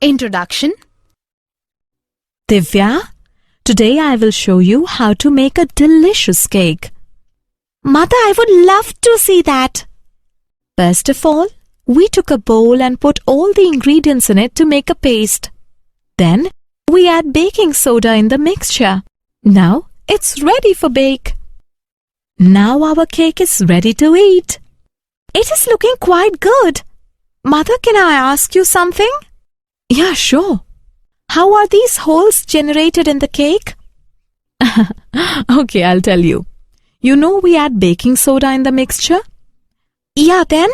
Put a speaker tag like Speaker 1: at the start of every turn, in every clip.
Speaker 1: Introduction.
Speaker 2: Divya, today I will show you how to make a delicious cake.
Speaker 1: Mother, I would love to see that.
Speaker 2: First of all, we took a bowl and put all the ingredients in it to make a paste. Then, we add baking soda in the mixture. Now, it's ready for bake. Now our cake is ready to eat.
Speaker 1: It is looking quite good. Mother, can I ask you something?
Speaker 2: Yeah, sure.
Speaker 1: How are these holes generated in the cake?
Speaker 2: Okay, I'll tell you. You know we add baking soda in the mixture?
Speaker 1: Yeah, then?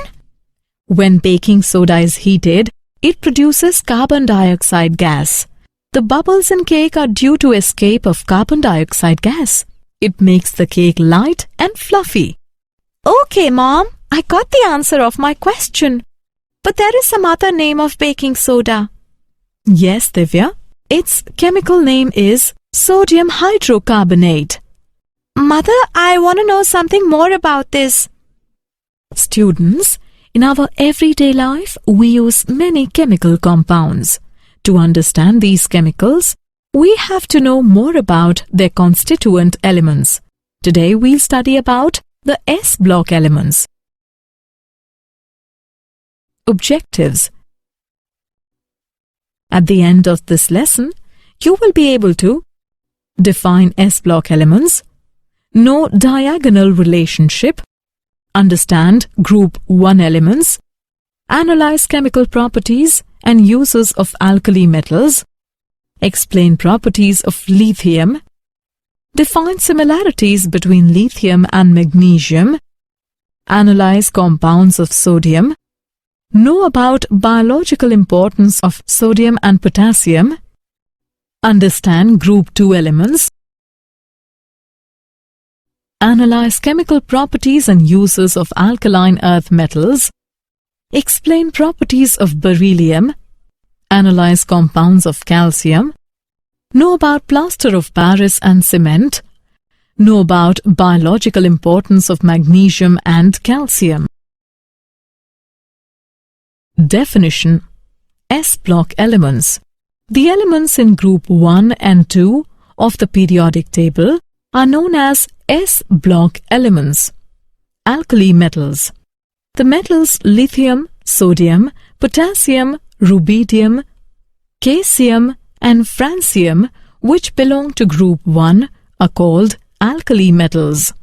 Speaker 2: When baking soda is heated, it produces carbon dioxide gas. The bubbles in cake are due to escape of carbon dioxide gas. It makes the cake light and fluffy.
Speaker 1: Okay, Mom, I got the answer of my question. But there is some other name of baking soda.
Speaker 2: Yes, Divya. Its chemical name is sodium hydrocarbonate.
Speaker 1: Mother, I want to know something more about this.
Speaker 2: Students, in our everyday life, we use many chemical compounds. To understand these chemicals, we have to know more about their constituent elements. Today we'll study about the S-block elements. Objectives. At the end of this lesson, you will be able to define S-block elements, know diagonal relationship, understand group 1 elements, analyze chemical properties and uses of alkali metals, explain properties of lithium, define similarities between lithium and magnesium, analyze compounds of sodium, know about biological importance of sodium and potassium, understand group 2 elements, analyze chemical properties and uses of alkaline earth metals, explain properties of beryllium, analyze compounds of calcium, know about plaster of Paris and cement, know about biological importance of magnesium and calcium. Definition. S-block elements. The elements in group 1 and 2 of the periodic table are known as S-block elements. Alkali metals. The metals lithium, sodium, potassium, rubidium, caesium and francium, which belong to group 1, are called alkali metals.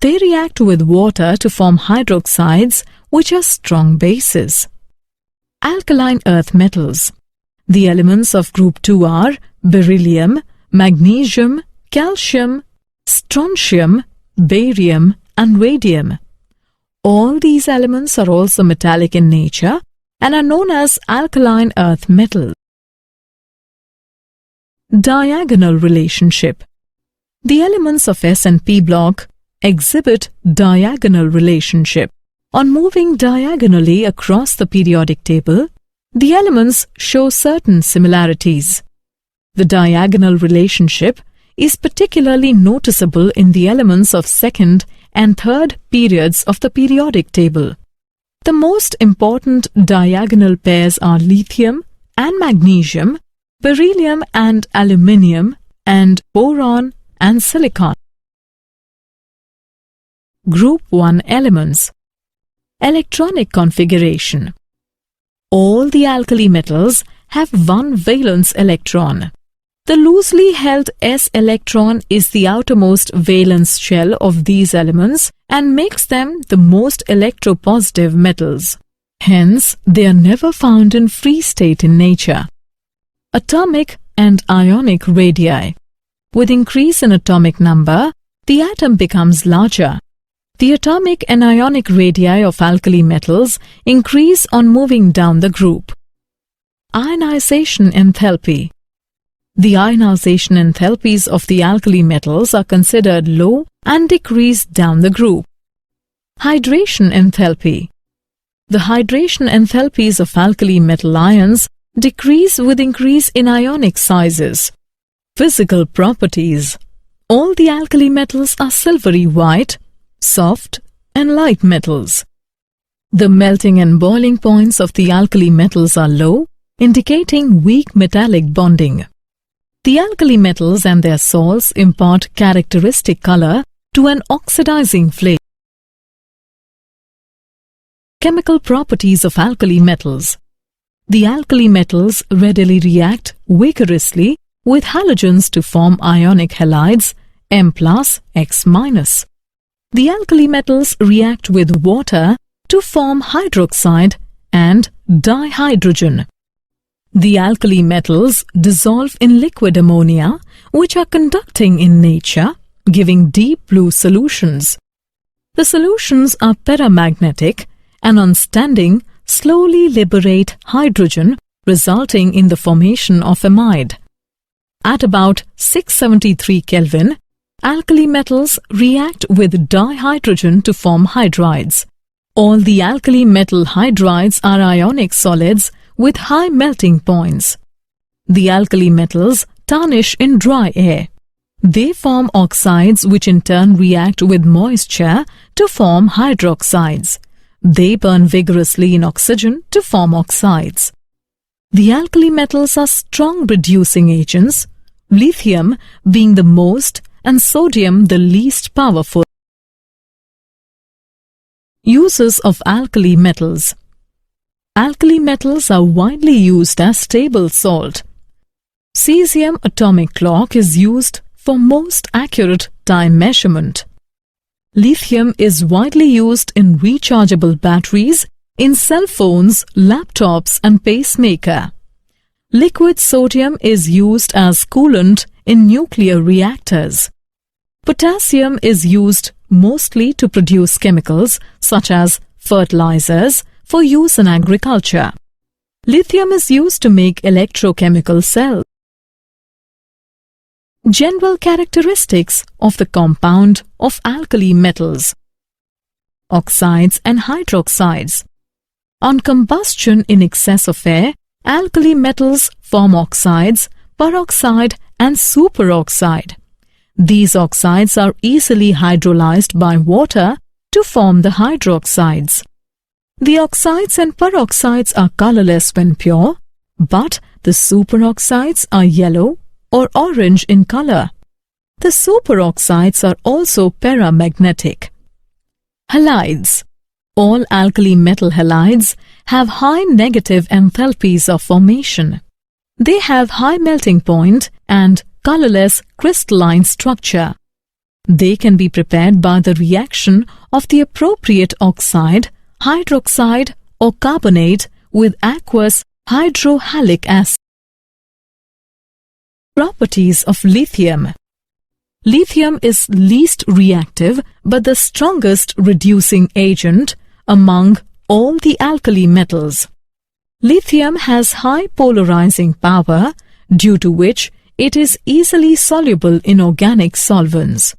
Speaker 2: They react with water to form hydroxides, which are strong bases. Alkaline earth metals. The elements of group 2 are beryllium, magnesium, calcium, strontium, barium and radium. All these elements are also metallic in nature and are known as alkaline earth metals. Diagonal relationship. The elements of S and P block exhibit diagonal relationship. On moving diagonally across the periodic table, the elements show certain similarities. The diagonal relationship is particularly noticeable in the elements of second and third periods of the periodic table. The most important diagonal pairs are lithium and magnesium, beryllium and aluminium, and boron and silicon. Group 1 elements. Electronic configuration. All the alkali metals have one valence electron. The loosely held S electron is the outermost valence shell of these elements and makes them the most electropositive metals. Hence, they are never found in free state in nature. Atomic and ionic radii. With increase in atomic number, the atom becomes larger. The atomic and ionic radii of alkali metals increase on moving down the group. Ionization enthalpy. The ionization enthalpies of the alkali metals are considered low and decrease down the group. Hydration enthalpy. The hydration enthalpies of alkali metal ions decrease with increase in ionic sizes. Physical properties. All the alkali metals are silvery white, soft and light metals. The melting and boiling points of the alkali metals are low, indicating weak metallic bonding. The alkali metals and their salts impart characteristic color to an oxidizing flame. Chemical properties of alkali metals. The alkali metals readily react vigorously with halogens to form ionic halides M+, X-. The alkali metals react with water to form hydroxide and dihydrogen. The alkali metals dissolve in liquid ammonia, which are conducting in nature, giving deep blue solutions. The solutions are paramagnetic and on standing slowly liberate hydrogen, resulting in the formation of amide. At about 673 Kelvin, alkali metals react with dihydrogen to form hydrides. All the alkali metal hydrides are ionic solids with high melting points. The alkali metals tarnish in dry air. They form oxides which in turn react with moisture to form hydroxides. They burn vigorously in oxygen to form oxides. The alkali metals are strong reducing agents, lithium being the most and sodium the least powerful. Uses of alkali metals. Alkali metals are widely used as table salt. Cesium atomic clock is used for most accurate time measurement. Lithium is widely used in rechargeable batteries, in cell phones, laptops and pacemaker. Liquid sodium is used as coolant in nuclear reactors. Potassium is used mostly to produce chemicals such as fertilizers for use in agriculture. Lithium is used to make electrochemical cells. General characteristics of the compound of alkali metals. Oxides and hydroxides. On combustion in excess of air, alkali metals form oxides, peroxide and superoxide. These oxides are easily hydrolyzed by water to form the hydroxides. The oxides and peroxides are colorless when pure, but the superoxides are yellow or orange in color. The superoxides are also paramagnetic. Halides. All alkali metal halides have high negative enthalpies of formation. They have high melting point and colorless crystalline structure. They can be prepared by the reaction of the appropriate oxide, hydroxide or carbonate with aqueous hydrohalic acid. Properties of lithium. Lithium is least reactive but the strongest reducing agent among all the alkali metals. Lithium has high polarizing power, due to which it is easily soluble in organic solvents.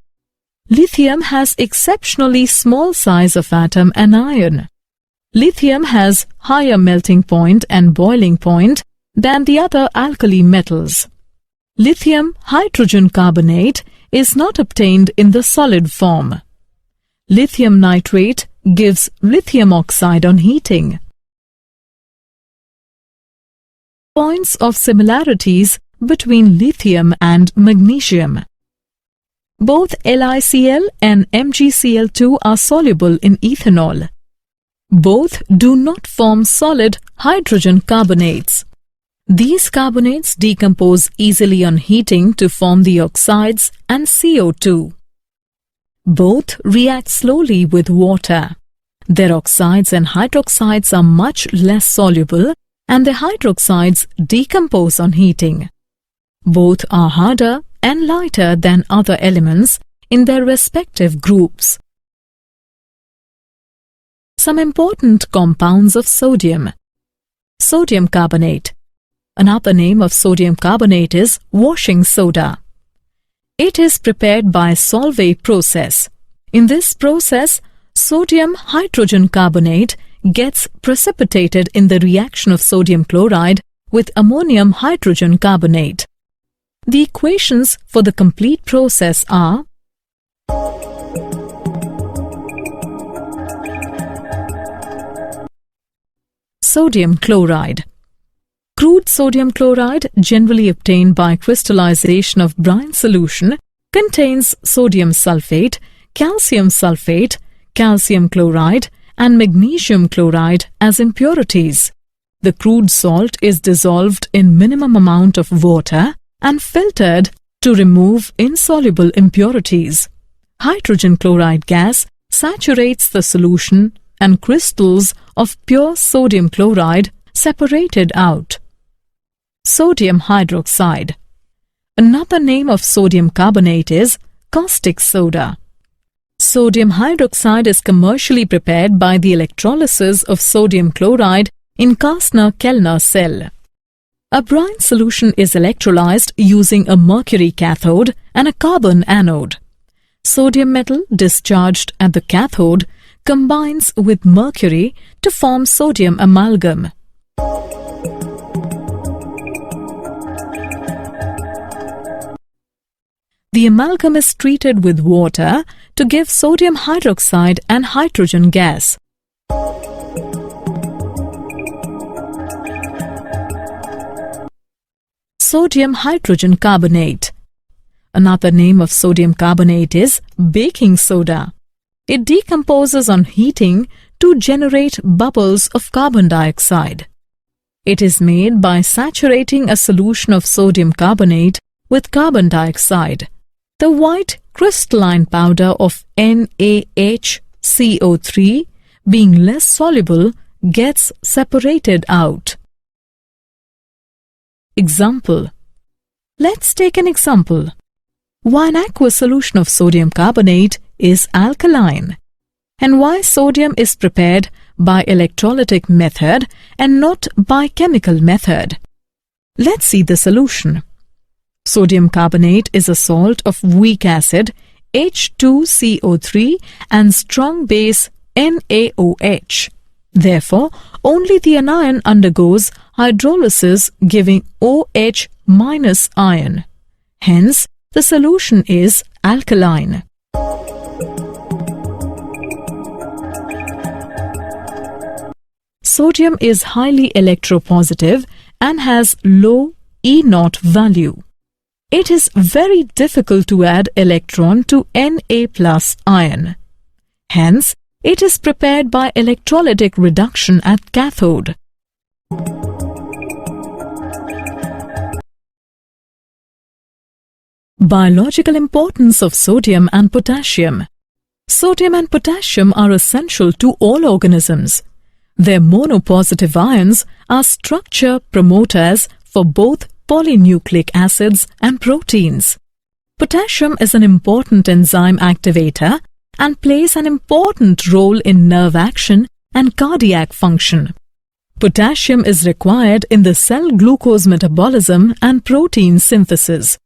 Speaker 2: Lithium has exceptionally small size of atom and ion. Lithium has higher melting point and boiling point than the other alkali metals. Lithium hydrogen carbonate is not obtained in the solid form. Lithium nitrate gives lithium oxide on heating. Points of similarities between lithium and magnesium. Both LiCl and MgCl2 are soluble in ethanol. Both do not form solid hydrogen carbonates. These carbonates decompose easily on heating to form the oxides and CO2. Both react slowly with water. Their oxides and hydroxides are much less soluble and the hydroxides decompose on heating. Both are harder and lighter than other elements in their respective groups. Some important compounds of sodium. Sodium carbonate. Another name of sodium carbonate is washing soda. It is prepared by solvay process. In this process, sodium hydrogen carbonate gets precipitated in the reaction of sodium chloride with ammonium hydrogen carbonate. The equations for the complete process are sodium chloride. Crude sodium chloride, generally obtained by crystallization of brine solution, contains sodium sulfate, calcium sulfate, calcium chloride, and magnesium chloride as impurities. The crude salt is dissolved in minimum amount of water and filtered to remove insoluble impurities. Hydrogen chloride gas saturates the solution and crystals of pure sodium chloride separated out. Sodium hydroxide. Another name of sodium carbonate is caustic soda. Sodium hydroxide is commercially prepared by the electrolysis of sodium chloride in Kastner-Kellner cell. A brine solution is electrolyzed using a mercury cathode and a carbon anode. Sodium metal discharged at the cathode combines with mercury to form sodium amalgam. The amalgam is treated with water to give sodium hydroxide and hydrogen gas. Sodium hydrogen carbonate. Another name of sodium carbonate is baking soda. It decomposes on heating to generate bubbles of carbon dioxide. It is made by saturating a solution of sodium carbonate with carbon dioxide. The white crystalline powder of NaHCO3, being less soluble, gets separated out. Example. Let's take an example. Why an aqueous solution of sodium carbonate is alkaline, and why sodium is prepared by electrolytic method and not by chemical method. Let's see the solution. Sodium carbonate is a salt of weak acid H2CO3 and strong base NaOH. Therefore, only the anion undergoes hydrolysis giving OH minus ion. Hence, the solution is alkaline. Sodium is highly electropositive and has low E0 value. It is very difficult to add electron to Na plus ion. Hence, it is prepared by electrolytic reduction at cathode. Biological importance of sodium and potassium. Sodium and potassium are essential to all organisms. Their monopositive ions are structure promoters for both polynucleic acids and proteins. Potassium is an important enzyme activator and plays an important role in nerve action and cardiac function. Potassium is required in the cell glucose metabolism and protein synthesis.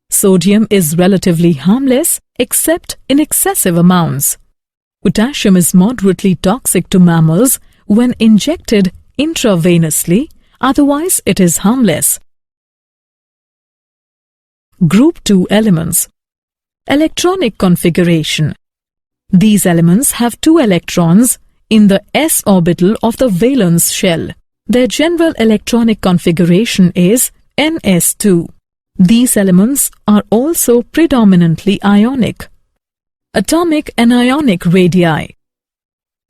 Speaker 2: Sodium is relatively harmless except in excessive amounts. Potassium is moderately toxic to mammals when injected intravenously, otherwise it is harmless. Group 2 elements. Electronic configuration. These elements have 2 electrons in the s orbital of the valence shell. Their general electronic configuration is ns2. These elements are also predominantly ionic. Atomic and ionic radii.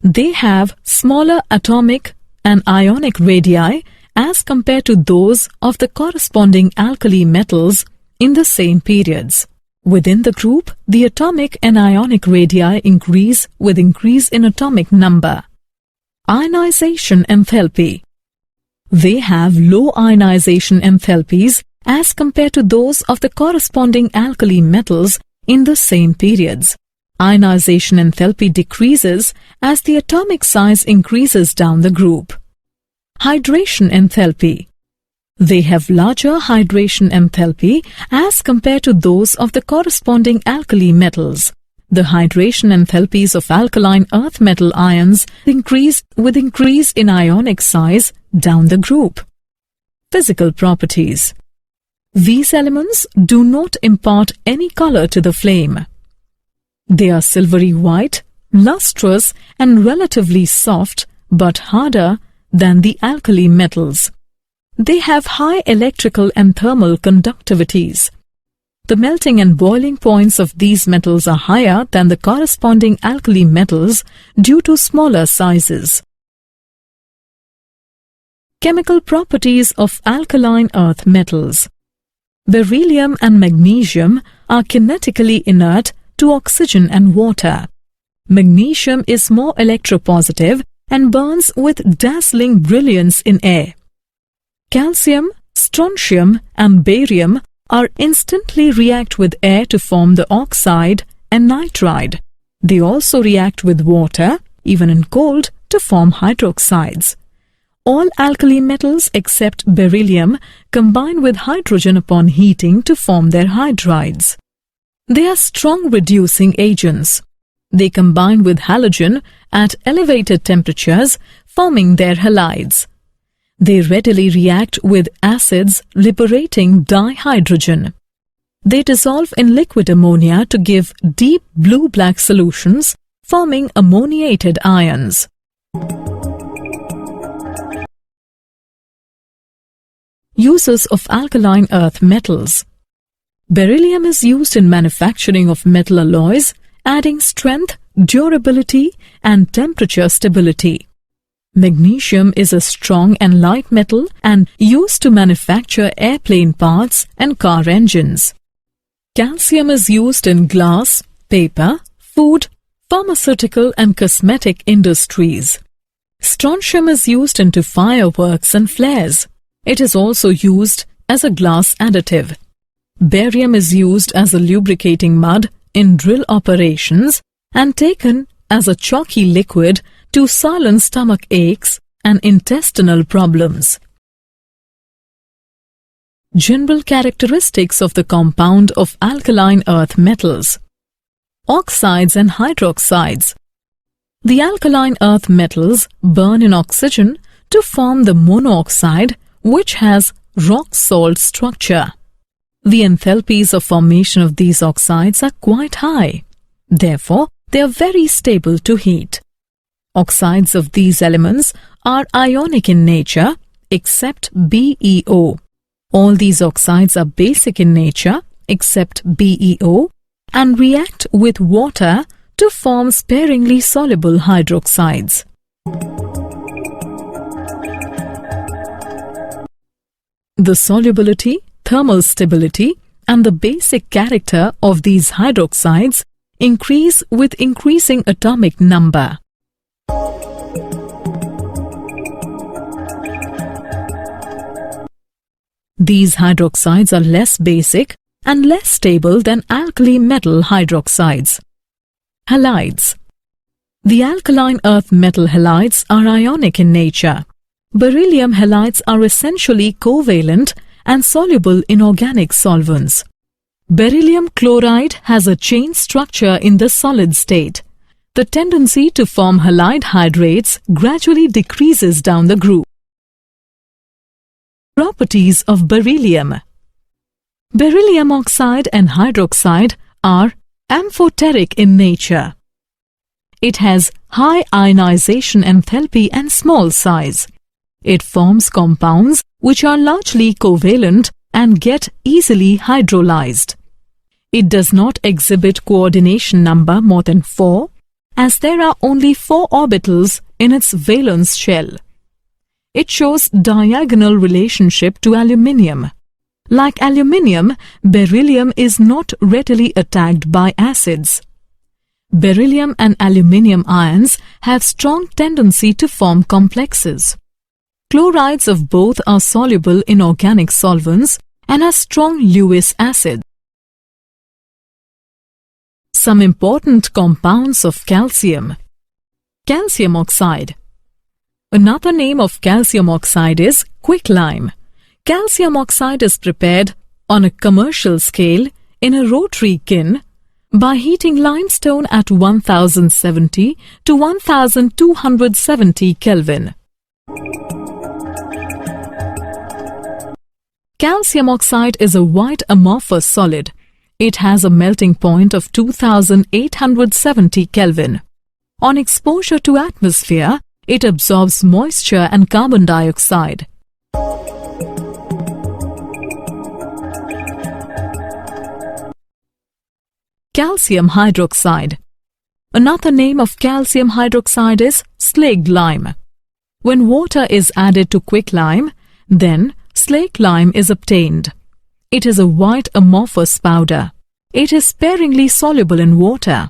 Speaker 2: They have smaller atomic and ionic radii as compared to those of the corresponding alkali metals in the same periods. Within the group, the atomic and ionic radii increase with increase in atomic number. Ionization enthalpy. They have low ionization enthalpies as compared to those of the corresponding alkali metals in the same periods. Ionization enthalpy decreases as the atomic size increases down the group. Hydration enthalpy. They have larger hydration enthalpy as compared to those of the corresponding alkali metals. The hydration enthalpies of alkaline earth metal ions increase with increase in ionic size down the group. Physical properties. These elements do not impart any color to the flame. They are silvery white, lustrous and relatively soft but harder than the alkali metals. They have high electrical and thermal conductivities. The melting and boiling points of these metals are higher than the corresponding alkali metals due to smaller sizes. Chemical properties of alkaline earth metals. Beryllium and magnesium are kinetically inert to oxygen and water. Magnesium is more electropositive and burns with dazzling brilliance in air. Calcium, strontium and barium are instantly react with air to form the oxide and nitride. They also react with water, even in cold, to form hydroxides. All alkali metals except beryllium combine with hydrogen upon heating to form their hydrides. They are strong reducing agents. They combine with halogen at elevated temperatures, forming their halides. They readily react with acids, liberating dihydrogen. They dissolve in liquid ammonia to give deep blue-black solutions, forming ammoniated ions. Uses of alkaline earth metals. Beryllium is used in manufacturing of metal alloys, adding strength, durability, and temperature stability. Magnesium is a strong and light metal and used to manufacture airplane parts and car engines. Calcium is used in glass, paper, food, pharmaceutical and cosmetic industries. Strontium is used into fireworks and flares. It is also used as a glass additive. Barium is used as a lubricating mud in drill operations and taken as a chalky liquid to silence stomach aches and intestinal problems. General characteristics of the compound of alkaline earth metals. Oxides and hydroxides. The alkaline earth metals burn in oxygen to form the monoxide, which has rock salt structure. The enthalpies of formation of these oxides are quite high. Therefore, they are very stable to heat. Oxides of these elements are ionic in nature, except BeO. All these oxides are basic in nature, except BeO, and react with water to form sparingly soluble hydroxides. The solubility, thermal stability, and the basic character of these hydroxides increase with increasing atomic number. These hydroxides are less basic and less stable than alkali metal hydroxides. Halides. The alkaline earth metal halides are ionic in nature. Beryllium halides are essentially covalent and soluble in organic solvents. Beryllium chloride has a chain structure in the solid state. The tendency to form halide hydrates gradually decreases down the groove. Properties of beryllium. Beryllium oxide and hydroxide are amphoteric in nature. It has high ionization enthalpy and small size. It forms compounds which are largely covalent and get easily hydrolyzed. It does not exhibit coordination number more than 4, as there are only 4 orbitals in its valence shell. It shows diagonal relationship to aluminium. Like aluminium, beryllium is not readily attacked by acids. Beryllium and aluminium ions have strong tendency to form complexes. Chlorides of both are soluble in organic solvents and are strong Lewis acids. Some important compounds of calcium. Calcium oxide. Another name of calcium oxide is quicklime. Calcium oxide is prepared on a commercial scale in a rotary kiln by heating limestone at 1070 to 1270 Kelvin. Calcium oxide is a white amorphous solid. It has a melting point of 2870 Kelvin. On exposure to atmosphere, it absorbs moisture and carbon dioxide. calcium hydroxide. Another name of calcium hydroxide is slaked lime. When water is added to quicklime, then slaked lime is obtained. It is a white amorphous powder. It is sparingly soluble in water.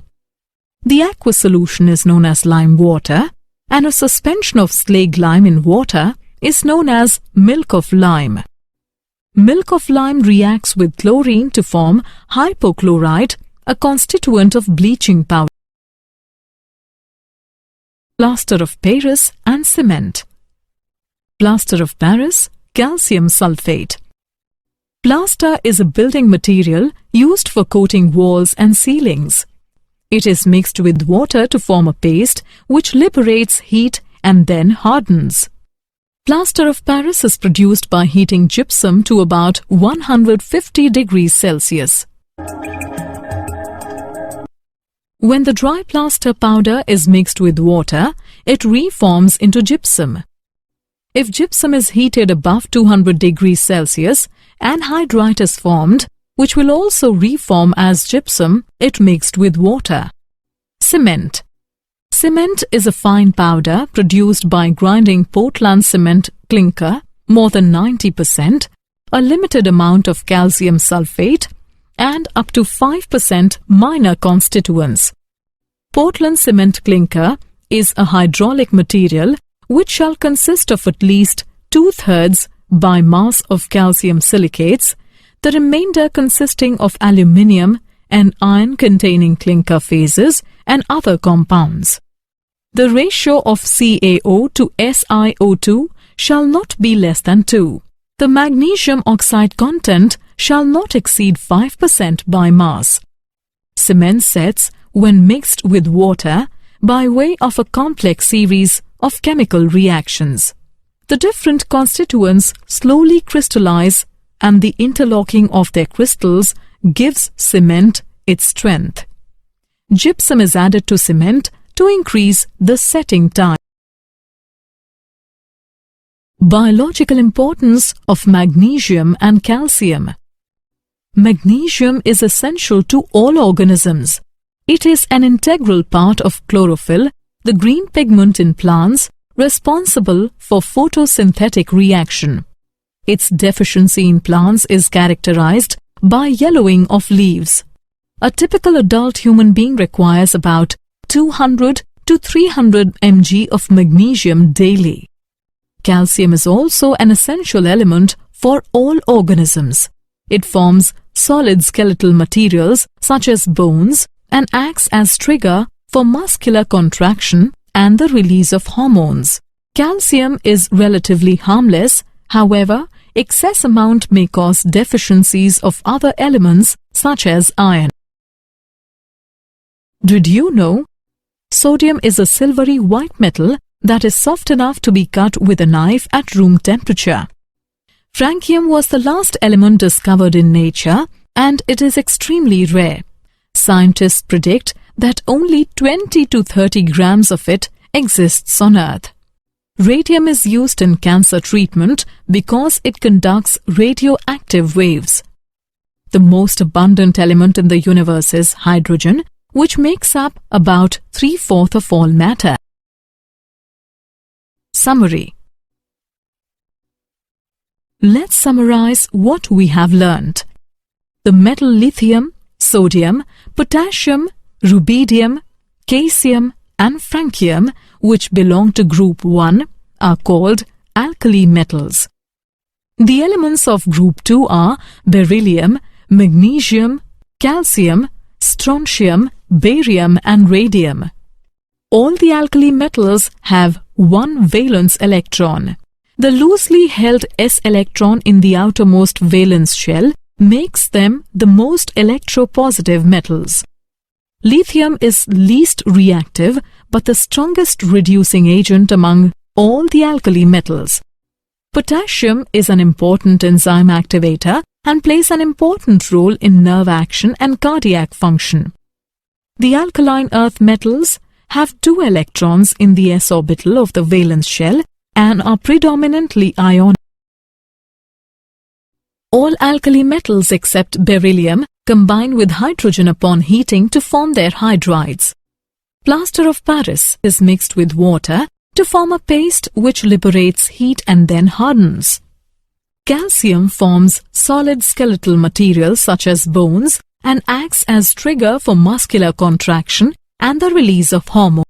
Speaker 2: The aqueous solution is known as lime water, and a suspension of slaked lime in water is known as milk of lime. Milk of lime reacts with chlorine to form hypochlorite, a constituent of bleaching powder. Plaster of Paris and cement. Plaster of Paris, calcium sulfate. Plaster is a building material used for coating walls and ceilings. It is mixed with water to form a paste which liberates heat and then hardens. Plaster of Paris is produced by heating gypsum to about 150 degrees Celsius. When the dry plaster powder is mixed with water, it reforms into gypsum. If gypsum is heated above 200 degrees Celsius, anhydrite is formed, which will also reform as gypsum if mixed with water. Cement. Cement is a fine powder produced by grinding Portland cement clinker, more than 90%, a limited amount of calcium sulfate, and up to 5% minor constituents. Portland cement clinker is a hydraulic material which shall consist of at least 2/3 by mass of calcium silicates, the remainder consisting of aluminium and iron-containing clinker phases and other compounds. The ratio of CaO to SiO2 shall not be less than 2. The magnesium oxide content shall not exceed 5% by mass. Cement sets when mixed with water by way of a complex series of chemical reactions. The different constituents slowly crystallize, and the interlocking of their crystals gives cement its strength. Gypsum is added to cement to increase the setting time. Biological importance of magnesium and calcium. Magnesium is essential to all organisms. It is an integral part of chlorophyll, the green pigment in plants responsible for photosynthetic reaction. Its deficiency in plants is characterized by yellowing of leaves. A typical adult human being requires about 200 to 300 mg of magnesium daily. Calcium is also an essential element for all organisms. It forms solid skeletal materials such as bones and acts as trigger for muscular contraction and the release of hormones. Calcium is relatively harmless, however, excess amount may cause deficiencies of other elements such as iron. Did you know? Sodium is a silvery white metal that is soft enough to be cut with a knife at room temperature. Francium was the last element discovered in nature, and it is extremely rare. Scientists predict that only 20 to 30 grams of it exists on Earth. Radium is used in cancer treatment because it conducts radioactive waves. The most abundant element in the universe is hydrogen, which makes up about 3/4 of all matter. Summary. Let's summarize what we have learnt. The metal lithium, sodium, potassium, rubidium, caesium and francium, which belong to group 1, are called alkali metals. The elements of group 2 are beryllium, magnesium, calcium, strontium, barium and radium. All the alkali metals have one valence electron. The loosely held s electron in the outermost valence shell makes them the most electropositive metals. Lithium is least reactive but the strongest reducing agent among all the alkali metals. Potassium is an important enzyme activator and plays an important role in nerve action and cardiac function. The alkaline earth metals have 2 electrons in the s orbital of the valence shell and are predominantly ionic. All alkali metals except beryllium combine with hydrogen upon heating to form their hydrides. Plaster of Paris is mixed with water to form a paste which liberates heat and then hardens. Calcium forms solid skeletal material such as bones and acts as trigger for muscular contraction and the release of hormones.